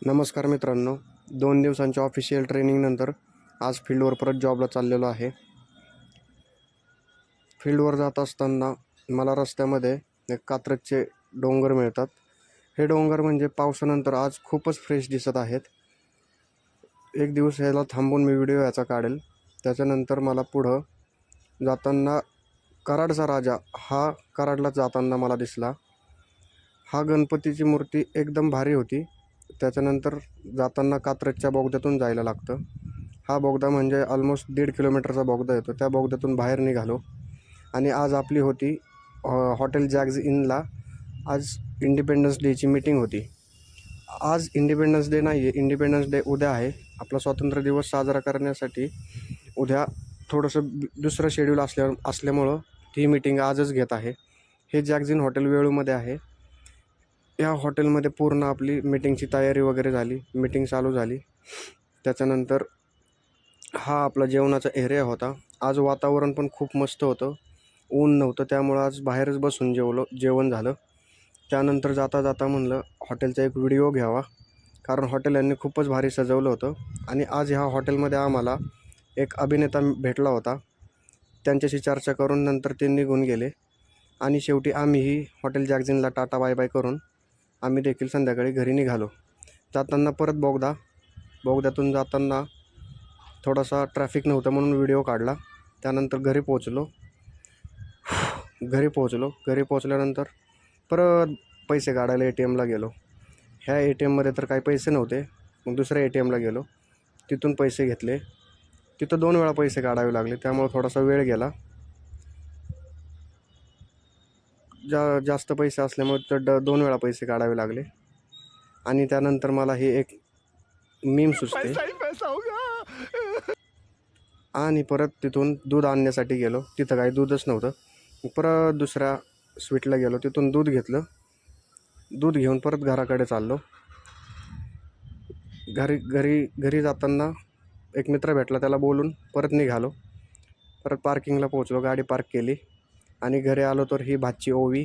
नमस्कार मित्रांनो, 2 दिवसांच्या ऑफिशियल ट्रेनिंगनंतर आज फील्डवर परत जॉबला चाललेलो आहे. फील्डवर जात असताना मला रस्त्यामध्ये एक कात्रजचे डोंगर मिळतात. हे डोंगर म्हणजे पावसानंतर आज खूपच फ्रेश दिसत आहेत. एक दिवस याला थांबून मी व्हिडिओ याचा काढेल. त्याच्यानंतर मला पुढं जाताना कराडचा राजा हा कराडला जाताना मला दिसला. हा गणपतीची मूर्ती एकदम भारी होती. त्याच्यानंतर जाताना कात्रजच्या बोगद्यातून जायला लागतं. हा बोगदा म्हणजे ऑलमोस्ट 1.5 किलोमीटरचा बोगदा येतो. त्या बोगद्यातून बाहेर निघालो आणि आज आपली होती हॉटेल जॅग्ज इनला आज इंडिपेंडन्स डेची मीटिंग होती. आज इंडिपेंडन्स डे नाही आहे, इंडिपेंडन्स डे उद्या आहे. आपला स्वातंत्र्य दिवस साजरा करण्यासाठी उद्या थोडंसं दुसरं शेड्यूल असल्यामुळं ती मीटिंग आजच घेत आहे. हे जॅग्ज इन हॉटेल वेळूमध्ये आहे. या हॉटेलमध्ये पूर्ण आपली मीटिंगची तयारी वगैरे झाली. मीटिंग चालू झाली. त्याच्यानंतर हा आपला जेवणाचा एरिया होता. आज वातावरण पण खूप मस्त होतं. ऊन नव्हतं, त्यामुळं आज बाहेरच बसून जेवण झालं. त्यानंतर जाता जाता म्हणलं हॉटेलचा एक व्हिडिओ घ्यावा, कारण हॉटेल यांनी खूपच भारी सजवलं होतं. आणि आज ह्या हॉटेलमध्ये आम्हाला एक अभिनेता भेटला होता. त्यांच्याशी चर्चा करून नंतर ते निघून गेले आणि शेवटी आम्हीही हॉटेल जॅग्ज इनला टाटा बाय बाय करून आम्ही देखील संध्याकाळी घरी निघालो. जाताना परत बोगद्यातून जाताना थोडासा ट्रॅफिक नव्हतं म्हणून व्हिडिओ काढला. त्यानंतर घरी पोहोचलो. घरी पोहोचल्यानंतर परत पैसे काढायला ATMला गेलो. ह्या ATMमध्ये तर काही पैसे नव्हते. मग दुसऱ्या ATMला गेलो. तिथून पैसे घेतले. तिथं 2 वेळा पैसे काढावे लागले, त्यामुळे थोडासा वेळ गेला. जास्त पैसे असल्यामुळे तर 2 वेळा पैसे काढावे लागले. आणि त्यानंतर मला ही एक मीम सुचते आणि परत तिथून दूध आणण्यासाठी गेलो. तिथं काही दूधच नव्हतं. परत दुसऱ्या स्वीटला गेलो. तिथून दूध घेतलं. दूध घेऊन परत घराकडे चाललो. घरी जाताना एक मित्र भेटला, त्याला बोलून परत निघालो. परत पार्किंगला पोहोचलो. गाडी पार्क केली आणि घरी आलो तर ही भातची ओवी